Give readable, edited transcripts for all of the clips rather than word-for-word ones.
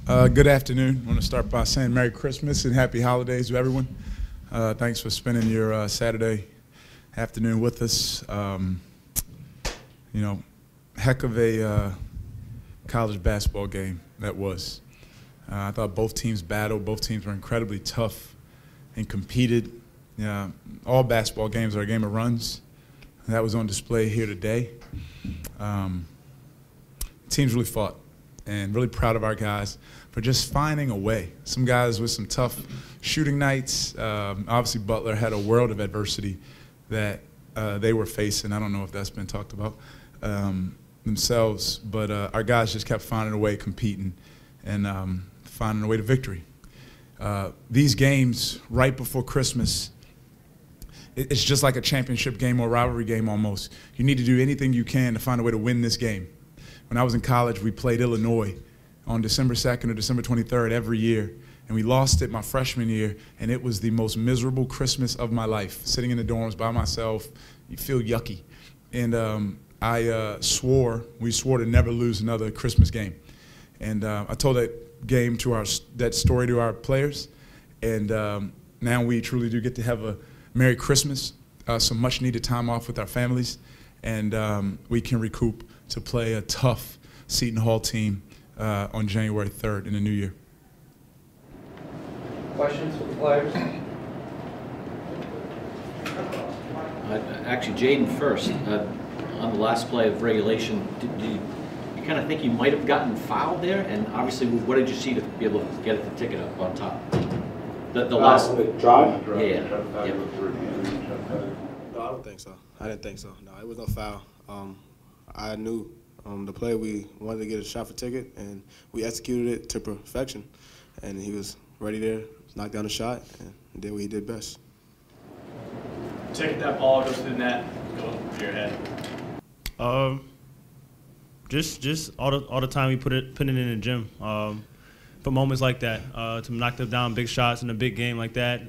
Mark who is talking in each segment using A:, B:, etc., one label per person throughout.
A: Good afternoon. I want to start by saying Merry Christmas and Happy Holidays to everyone. Thanks for spending your Saturday afternoon with us. Heck of a college basketball game that was. I thought both teams battled. Both teams were incredibly tough and competed. All basketball games are a game of runs. That was on display here today. Teams really fought, and really proud of our guys for just finding a way. Some guys with some tough shooting nights. Obviously, Butler had a world of adversity that they were facing. I don't know if that's been talked about themselves, but our guys just kept finding a way, competing, and finding a way to victory. These games right before Christmas, it's just like a championship game or a rivalry game almost. You need to do anything you can to find a way to win this game. When I was in college, we played Illinois on December 2nd or December 23rd every year, and we lost it my freshman year, and it was the most miserable Christmas of my life. Sitting in the dorms by myself, you feel yucky. And we swore to never lose another Christmas game. And I told that story to our players, and now we truly do get to have a Merry Christmas, some much-needed time off with our families, and we can recoup to play a tough Seton Hall team on January 3rd in the new year.
B: Questions from the players?
C: Actually, Jayden first. On the last play of regulation, did you kind of think you might have gotten fouled there? And obviously, what did you see to be able to get the ticket up on top? The last
D: drive?
C: Yeah.
D: No, I don't think so. I didn't think so. No, it was no foul. I knew the play we wanted to get a shot for ticket, and we executed it to perfection. And he was ready there, knocked down the shot, and did what he did best.
E: Ticket that ball goes to the net, go over your head.
F: Just all the time we put it in the gym. For moments like that, to knock them down big shots in a big game like that,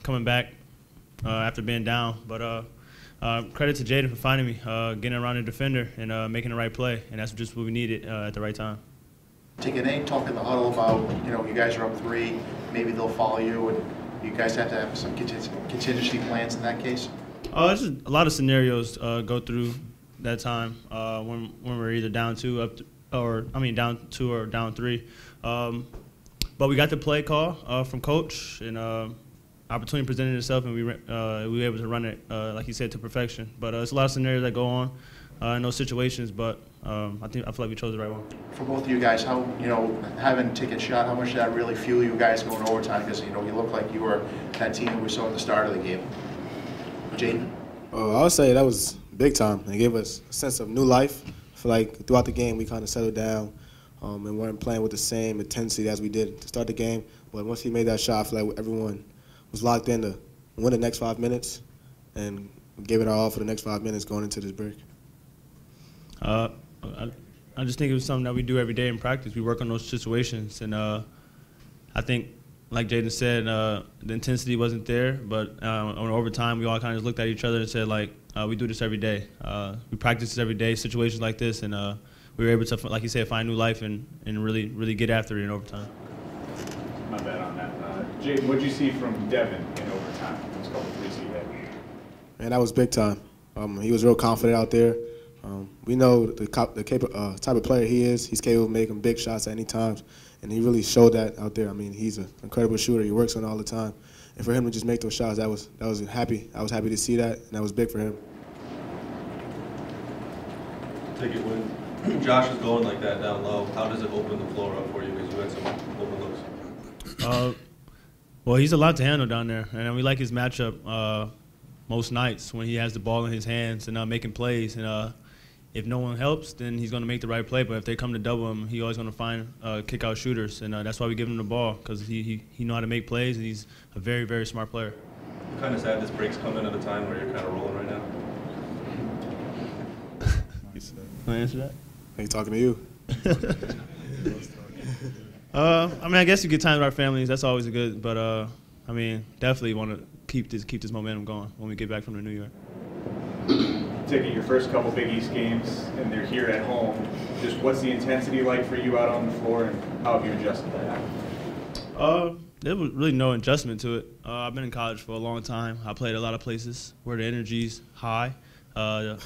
F: coming back after being down. But credit to Jayden for finding me, getting around the defender and making the right play, and that's just what we needed at the right time.
G: Taking any talk in the huddle about, you guys are up 3, maybe they'll follow you, and you guys have to have some contingency plans in that case?
F: It's just a lot of scenarios go through that time when we're either down 2, down 2 or down 3. But we got the play call from coach, and opportunity presented itself, and we were able to run it, like you said, to perfection. But it's a lot of scenarios that go on in those situations, but I feel like we chose the right one.
G: For both of you guys, how, having a ticket shot, how much did that really fuel you guys going overtime? Because, you look like you were that team that we saw at the start of the game. Jayden?
D: I would say that was big time. It gave us a sense of new life. I feel like throughout the game we kind of settled down and weren't playing with the same intensity as we did to start the game. But once he made that shot, I feel like everyone was locked in to win the next 5 minutes and gave it our all for the next 5 minutes going into this break.
F: I just think it was something that we do every day in practice. We work on those situations, and I think, like Jayden said, the intensity wasn't there, but on overtime, we all kind of looked at each other and said, we do this every day. We practice this every day, situations like this, and we were able to, like you said, find new life and really, really get after it in overtime.
E: My bad on that. Jayden, what did you see from Devin in overtime? Those couple threes he hit.
D: Man, that was big time. He was real confident out there. We know the type of player he is. He's capable of making big shots at any time, and he really showed that out there. I mean, he's an incredible shooter. He works on it all the time, and for him to just make those shots, I was happy. I was happy to see that, and that was big for him.
H: Take it when Josh is going like that down low. How does it open the floor up for you? Because you had some open looks.
F: Well, he's a lot to handle down there, and we like his matchup most nights when he has the ball in his hands and making plays. And if no one helps, then he's going to make the right play. But if they come to double him, he's always going to find kick-out shooters, and that's why we give him the ball, because he know how to make plays, and he's a very, very smart player.
H: I'm kind of sad this break's coming at a time where you're kind of rolling right now.
F: Want to answer that?
D: He's talking to you.
F: I guess you get time with our families. That's always good. But definitely want to keep this momentum going when we get back from the New York.
E: Taking your first couple Big East games, and they're here at home. Just what's the intensity like for you out on the floor, and how have you adjusted to that?
F: There was really no adjustment to it. I've been in college for a long time. I played a lot of places where the energy's high, the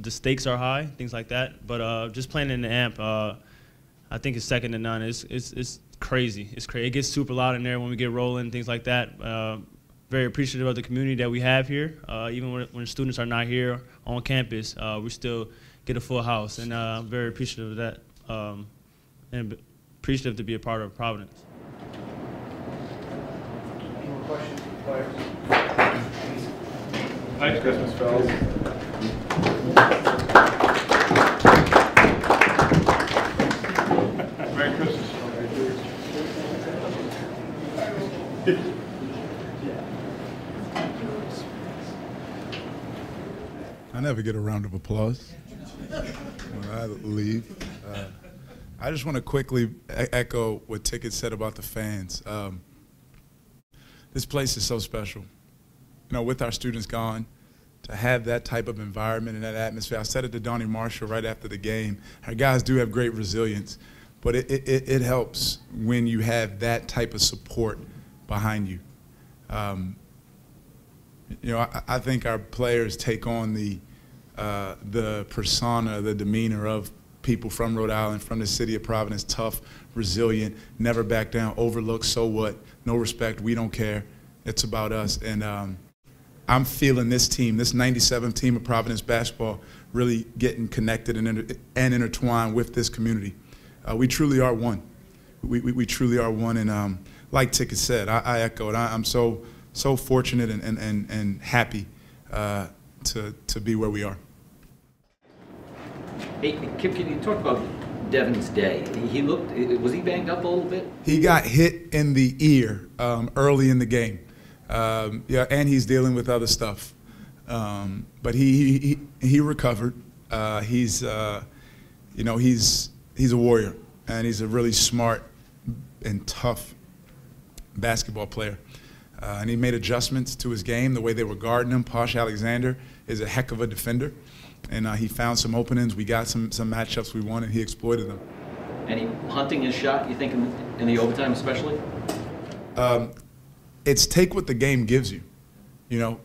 F: stakes are high, things like that. But just playing in the amp, I think it's second to none. It's crazy. It's crazy. It gets super loud in there when we get rolling, things like that. Very appreciative of the community that we have here. Even when students are not here on campus, we still get a full house, and I'm very appreciative of that, and appreciative to be a part of Providence.
G: Any more questions for players?
E: Merry Christmas, fellas. Merry Christmas.
A: I never get a round of applause when I leave. I just want to quickly echo what Ticket said about the fans. This place is so special. You know, with our students gone, to have that type of environment and that atmosphere. I said it to Donnie Marshall right after the game. Our guys do have great resilience, but it helps when you have that type of support behind you. You know, I think our players take on the persona, the demeanor of people from Rhode Island, from the city of Providence, tough, resilient, never back down, overlooked, so what, no respect, we don't care, it's about us. And I'm feeling this team, this 97 team of Providence basketball, really getting connected and intertwined with this community. We truly are one. We truly are one, and like Ticket said, I echo it. I'm so fortunate and happy to be where we are.
C: Hey, Kip, can you talk about Devin's day? Was he banged up a little bit?
A: He got hit in the ear early in the game. Yeah, and he's dealing with other stuff. But he recovered. He's you know, he's a warrior, and he's a really smart and tough basketball player. And he made adjustments to his game, the way they were guarding him. Posh Alexander is a heck of a defender. And he found some openings. We got some matchups we wanted. He exploited them.
C: Any hunting his shot, you think, in the overtime especially?
A: It's take what the game gives you. You know,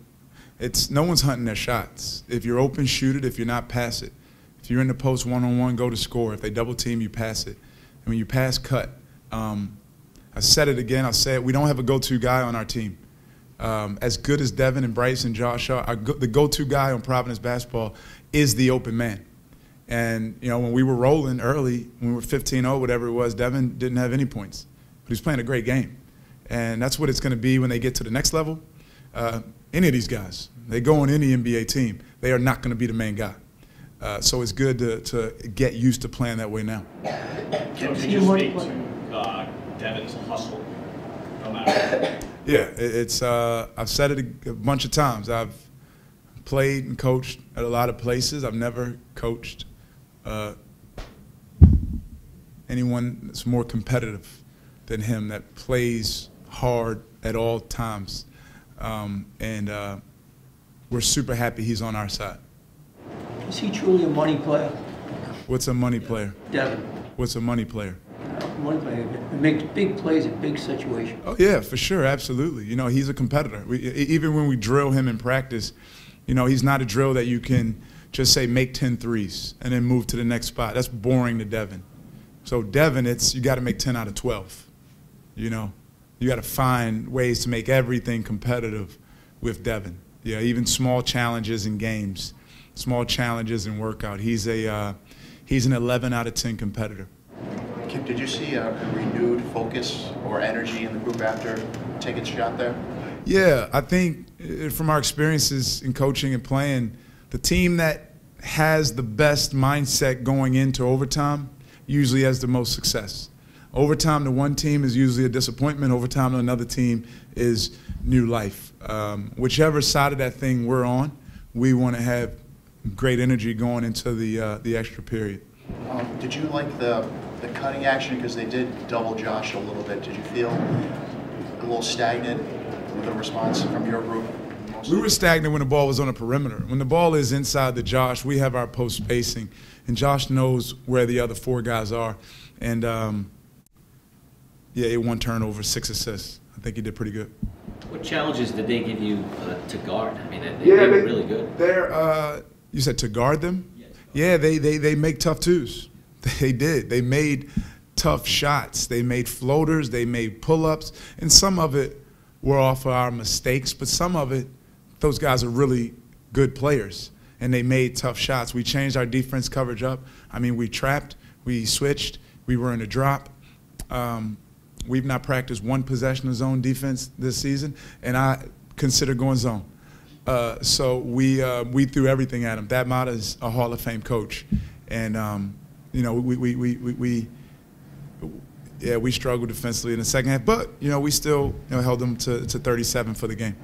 A: no one's hunting their shots. If you're open, shoot it. If you're not, pass it. If you're in the post one-on-one, go to score. If they double team, you pass it. I mean, you pass, cut. I said it again, I'll say it, we don't have a go-to guy on our team. As good as Devin and Bryce and Josh are, the go-to guy on Providence basketball is the open man. And, you know, when we were rolling early, when we were 15-0, whatever it was, Devin didn't have any points. But he was playing a great game. And that's what it's going to be when they get to the next level. Any of these guys, they go on any NBA team, they are not going to be the main guy. So it's good to get used to playing that way now.
B: Can you speak to Devin's hustle, no matter?
A: Yeah, it's I've said it a bunch of times. I've played and coached at a lot of places. I've never coached anyone that's more competitive than him, that plays hard at all times. And we're super happy he's on our side.
I: Is he truly a money player?
A: What's a money player?
I: Devin.
A: What's a money player?
I: Money player. He makes big plays in big situations.
A: Oh, yeah, for sure, absolutely. You know, he's a competitor. Even when we drill him in practice, you know, he's not a drill that you can just say make 10 threes and then move to the next spot. That's boring to Devin. So Devin, you got to make 10 out of 12. You know, you got to find ways to make everything competitive with Devin. Yeah, even small challenges in games, small challenges in workout. He's an 11 out of 10 competitor.
G: Kip, did you see a renewed focus or energy in the group after Tickett's shot there?
A: Yeah, I think from our experiences in coaching and playing, the team that has the best mindset going into overtime usually has the most success. Overtime to one team is usually a disappointment. Overtime to another team is new life. Whichever side of that thing we're on, we want to have great energy going into the extra period.
G: Did you like the cutting action, because they did double Josh a little bit? Did you feel a little stagnant with the response from your group? most?
A: We were stagnant when the ball was on the perimeter. When the ball is inside the Josh, we have our post spacing, and Josh knows where the other 4 guys are. And, yeah, 1 turnover, 6 assists. I think he did pretty good.
C: What challenges did they give you to guard? I mean, they were really good.
A: You said to guard them? Yeah, they make tough twos. They did. They made tough shots. They made floaters. They made pull-ups. And some of it were off of our mistakes, but some of it, those guys are really good players, and they made tough shots. We changed our defense coverage up. I mean, we trapped. We switched. We were in a drop. We've not practiced 1 possession of zone defense this season, and I consider going zone. So we threw everything at him. That Mata is a Hall of Fame coach, and you know we struggled defensively in the second half, but you know we still held them to 37 for the game.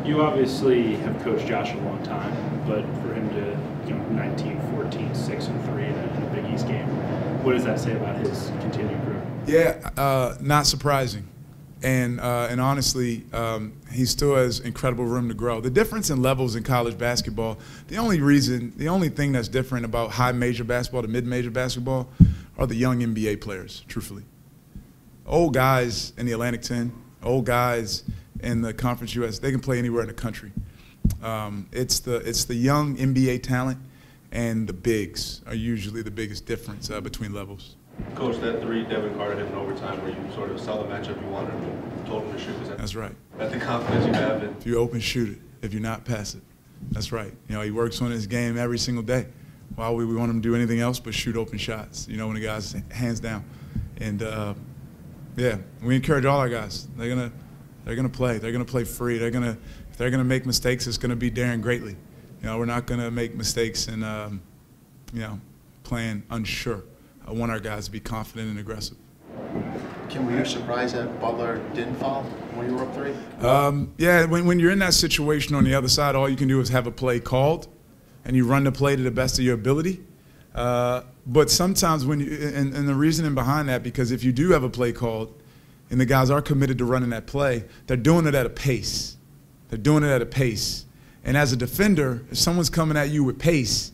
J: You obviously have coached Josh a long time, but for him to 19, 14, 6 and 3 in a Big East game, what does that say about his continued growth?
A: Yeah, not surprising. And honestly, he still has incredible room to grow. The difference in levels in college basketball, the only thing that's different about high major basketball to mid-major basketball are the young NBA players, truthfully. Old guys in the Atlantic 10, old guys in the Conference US, they can play anywhere in the country. It's the young NBA talent and the bigs are usually the biggest difference between levels.
H: Coach, that 3 Devin Carter hit in overtime where you sort of saw the matchup you wanted and told him to shoot.
A: That's right.
H: That's the confidence you have in.
A: If you open, shoot it. If you're not, pass it. That's right. He works on his game every single day. Why would we want him to do anything else but shoot open shots, when the guy's hands down. And, yeah, we encourage all our guys. They're gonna play. They're gonna play free. If they're gonna make mistakes, it's gonna be daring greatly. We're not gonna make mistakes and playing unsure. I want our guys to be confident and aggressive.
G: Were you surprised that Butler didn't foul when you were up 3?
A: Yeah, when you're in that situation on the other side, all you can do is have a play called, and you run the play to the best of your ability. But sometimes and the reasoning behind that, because if you do have a play called, and the guys are committed to running that play, they're doing it at a pace. They're doing it at a pace. And as a defender, if someone's coming at you with pace,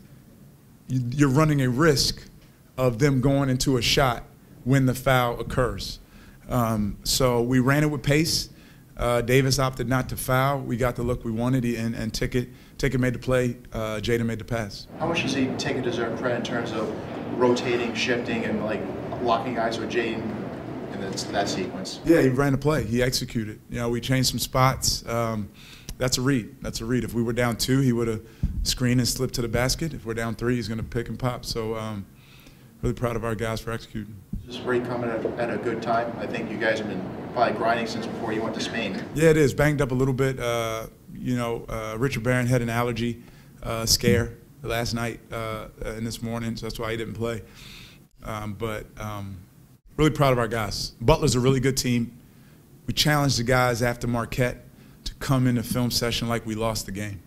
A: you're running a risk of them going into a shot when the foul occurs. So we ran it with pace. Davis opted not to foul. We got the look we wanted, and Ticket made the play. Jayden made the pass.
G: How much does he deserve credit in terms of rotating, shifting, and locking eyes with Jayden in that sequence?
A: Yeah, he ran the play. He executed. We changed some spots. That's a read. That's a read. If we were down 2, he would have screened and slipped to the basket. If we're down 3, he's going to pick and pop. So really proud of our guys for executing.
G: This break coming at a good time. I think you guys have been probably grinding since before you went to Spain.
A: Yeah, it is. Banged up a little bit. Richard Barron had an allergy scare last night and this morning, so that's why he didn't play. But really proud of our guys. Butler's a really good team. We challenged the guys after Marquette to come in the film session like we lost the game.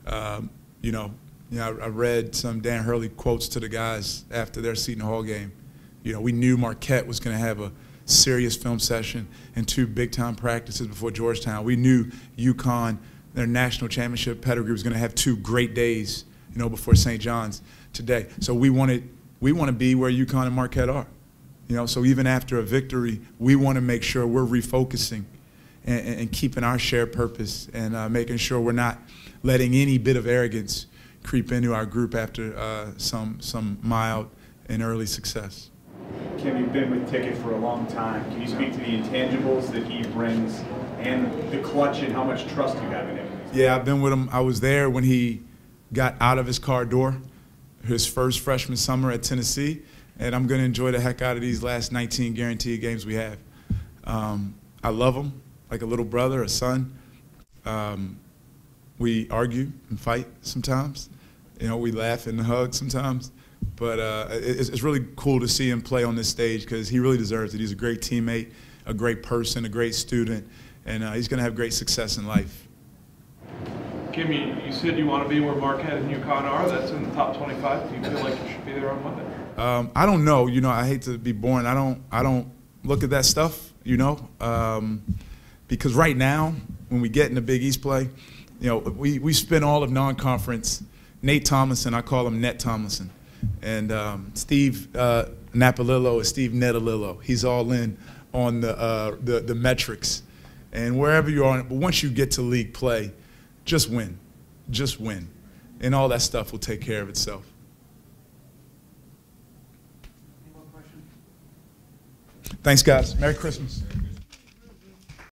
A: I read some Dan Hurley quotes to the guys after their Seton Hall game. We knew Marquette was going to have a serious film session and 2 big-time practices before Georgetown. We knew UConn, their national championship pedigree, was going to have 2 great days, before St. John's today. So we want to be where UConn and Marquette are. So even after a victory, we want to make sure we're refocusing and keeping our shared purpose and making sure we're not letting any bit of arrogance creep into our group after some mild and early success.
E: Kim, you've been with Ticket for a long time. Can you speak to the intangibles that he brings and the clutch and how much trust you have in him?
A: Yeah, I've been with him. I was there when he got out of his car door, his first freshman summer at Tennessee, and I'm going to enjoy the heck out of these last 19 guaranteed games we have. I love him like a little brother, a son. We argue and fight sometimes. We laugh and hug sometimes. But it's really cool to see him play on this stage because he really deserves it. He's a great teammate, a great person, a great student, and he's going to have great success in life.
K: Kim, you said you want to be where Marquette and UConn are. That's in the top 25. Do you feel like you should be there on Monday?
A: I don't know. I hate to be boring. I don't look at that stuff, because right now, when we get in the Big East play, You know, we spent all of non-conference. Nate Tomlinson, I call him Net Tomlinson, and Steve Napalillo is Steve Netalillo. He's all in on the metrics, and wherever you are. But once you get to league play, just win, and all that stuff will take care of itself. Thanks, guys. Merry Christmas.